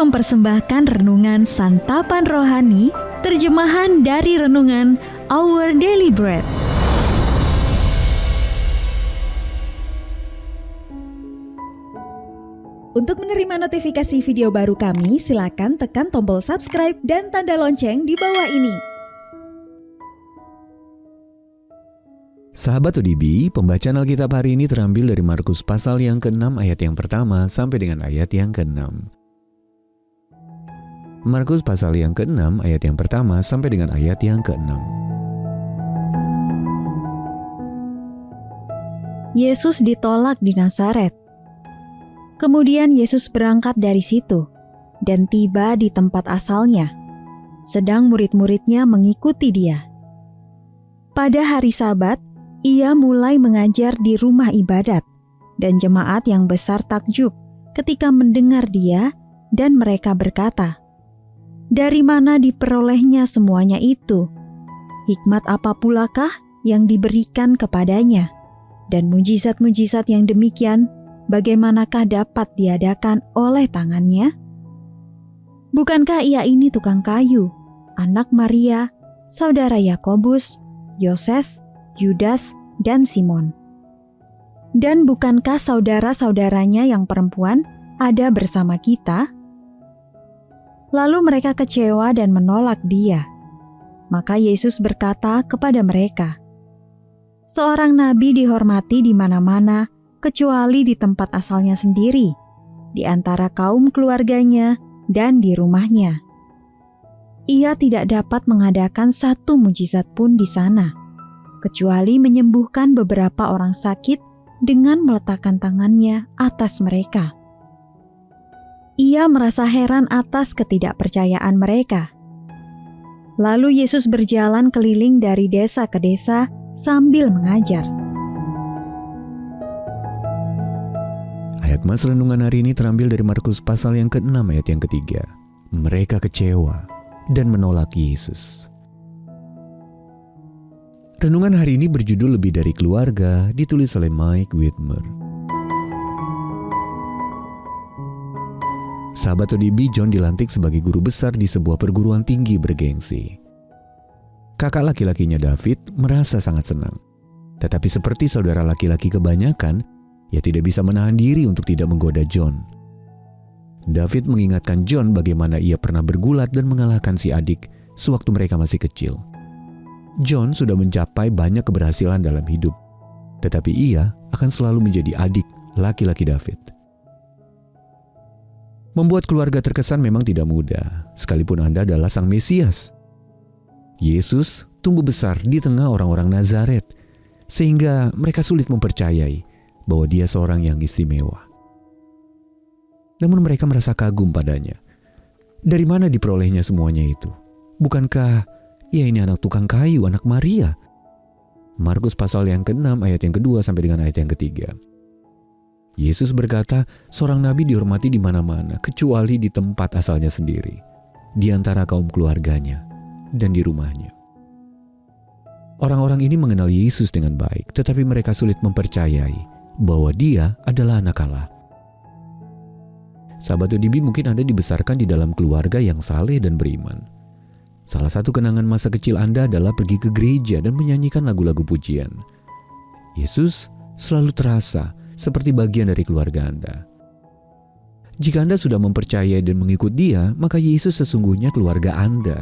mempersembahkan renungan Santapan Rohani, terjemahan dari renungan Our Daily Bread. Untuk menerima notifikasi video baru kami, silakan tekan tombol subscribe dan tanda lonceng di bawah ini. Sahabat ODB, pembacaan Alkitab hari ini terambil dari Markus pasal yang ke-6 ayat yang pertama sampai dengan ayat yang ke-6. Markus pasal yang ke-6 ayat yang pertama sampai dengan ayat yang ke-6. Yesus ditolak di Nazaret. Kemudian Yesus berangkat dari situ dan tiba di tempat asalnya, sedang murid-muridnya mengikuti dia. Pada hari Sabat, ia mulai mengajar di rumah ibadat, dan jemaat yang besar takjub ketika mendengar dia, dan mereka berkata, "Dari mana diperolehnya semuanya itu? Hikmat apa pulakah yang diberikan kepadanya? Dan mujizat-mujizat yang demikian, bagaimanakah dapat diadakan oleh tangannya? Bukankah ia ini tukang kayu, anak Maria, saudara Yakobus, Yoses, Yudas, dan Simon? Dan bukankah saudara-saudaranya yang perempuan ada bersama kita?" Lalu mereka kecewa dan menolak dia. Maka Yesus berkata kepada mereka, "Seorang nabi dihormati di mana-mana, kecuali di tempat asalnya sendiri, di antara kaum keluarganya dan di rumahnya. Ia tidak dapat mengadakan satu mujizat pun di sana, kecuali menyembuhkan beberapa orang sakit dengan meletakkan tangannya atas mereka." Ia merasa heran atas ketidakpercayaan mereka. Lalu Yesus berjalan keliling dari desa ke desa sambil mengajar. Ayat mas renungan hari ini terambil dari Markus pasal yang ke-6 ayat yang ketiga. Mereka kecewa dan menolak Yesus. Renungan hari ini berjudul Lebih dari Keluarga, ditulis oleh Mike Whitmer. Sahabat ODB, John dilantik sebagai guru besar di sebuah perguruan tinggi bergengsi. Kakak laki-lakinya David merasa sangat senang. Tetapi seperti saudara laki-laki kebanyakan, ia tidak bisa menahan diri untuk tidak menggoda John. David mengingatkan John bagaimana ia pernah bergulat dan mengalahkan si adik sewaktu mereka masih kecil. John sudah mencapai banyak keberhasilan dalam hidup, tetapi ia akan selalu menjadi adik laki-laki David. Membuat keluarga terkesan memang tidak mudah, sekalipun Anda adalah Sang Mesias. Yesus tumbuh besar di tengah orang-orang Nazaret, sehingga mereka sulit mempercayai bahwa dia seorang yang istimewa. Namun mereka merasa kagum padanya. Dari mana diperolehnya semuanya itu? Bukankah ia ini anak tukang kayu, anak Maria? Markus pasal yang ke-6 ayat yang kedua sampai dengan ayat yang ketiga. Yesus berkata, seorang nabi dihormati di mana-mana, kecuali di tempat asalnya sendiri, di antara kaum keluarganya, dan di rumahnya. Orang-orang ini mengenal Yesus dengan baik, tetapi mereka sulit mempercayai bahwa dia adalah anak Allah. Sahabat ODB, mungkin Anda dibesarkan di dalam keluarga yang saleh dan beriman. Salah satu kenangan masa kecil Anda adalah pergi ke gereja dan menyanyikan lagu-lagu pujian. Yesus selalu terasa seperti bagian dari keluarga Anda. Jika Anda sudah mempercayai dan mengikut Dia, maka Yesus sesungguhnya keluarga Anda.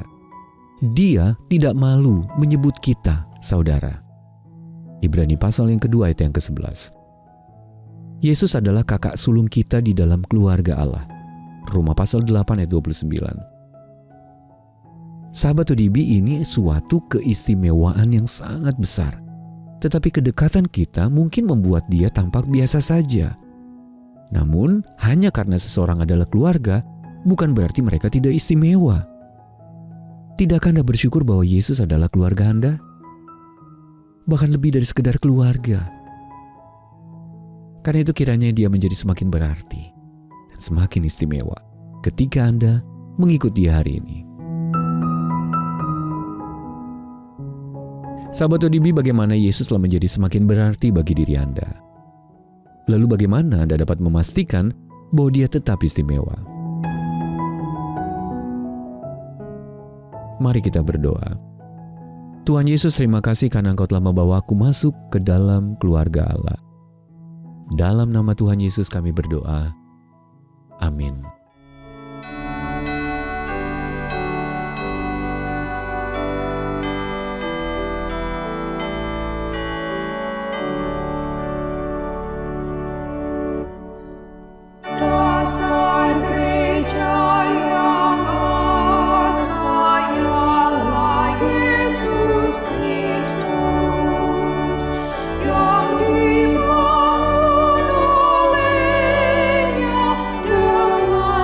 Dia tidak malu menyebut kita saudara. Ibrani pasal yang kedua ayat yang ke-11. Yesus adalah kakak sulung kita di dalam keluarga Allah. Roma pasal 8 ayat 29. Sahabat ODB, ini suatu keistimewaan yang sangat besar. Tetapi kedekatan kita mungkin membuat dia tampak biasa saja. Namun, hanya karena seseorang adalah keluarga, bukan berarti mereka tidak istimewa. Tidakkah Anda bersyukur bahwa Yesus adalah keluarga Anda? Bahkan lebih dari sekedar keluarga. Karena itu kiranya dia menjadi semakin berarti dan semakin istimewa ketika Anda mengikuti dia hari ini. Sahabat ODB, bagaimana Yesus telah menjadi semakin berarti bagi diri Anda? Lalu bagaimana Anda dapat memastikan bahwa dia tetap istimewa? Mari kita berdoa. Tuhan Yesus, terima kasih karena Engkau telah membawaku masuk ke dalam keluarga Allah. Dalam nama Tuhan Yesus kami berdoa. Amin. Dasar gereja yang asa ialah Yesus Kristus, yang dibangun olehnya dengan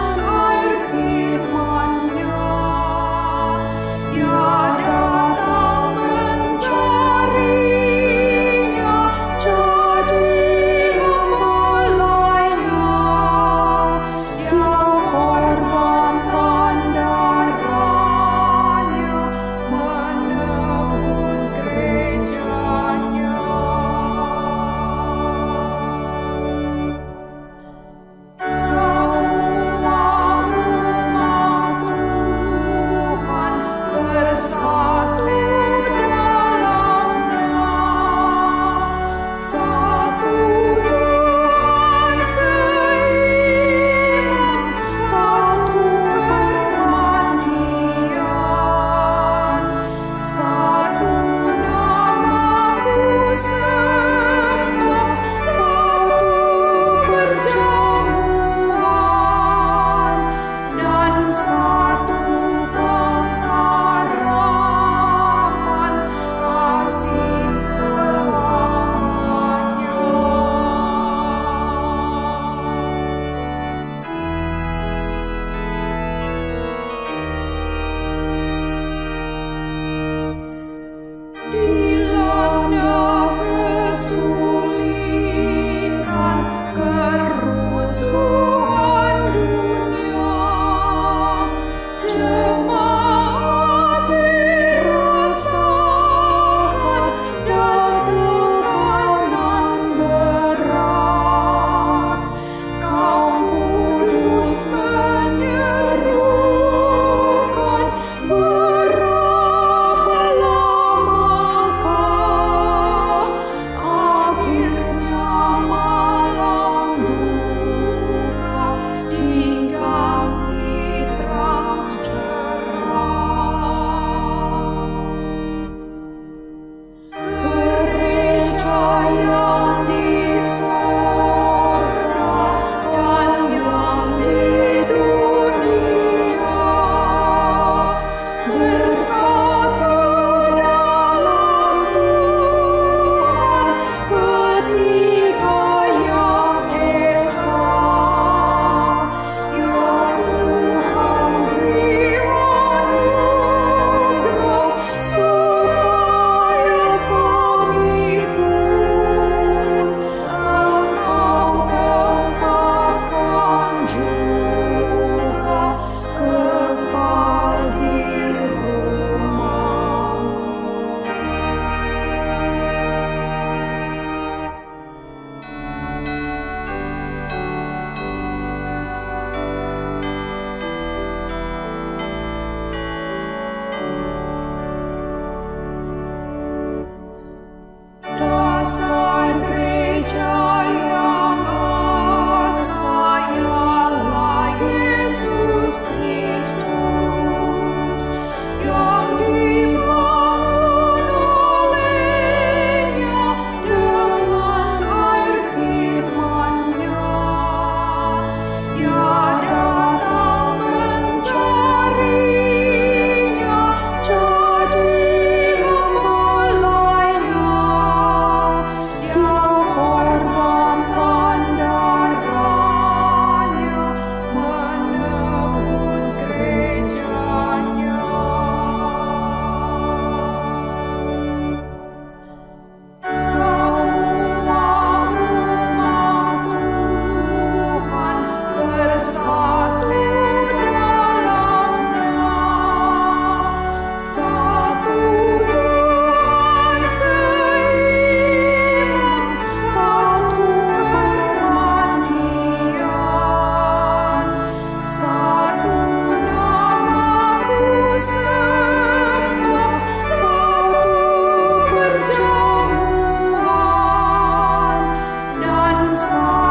saya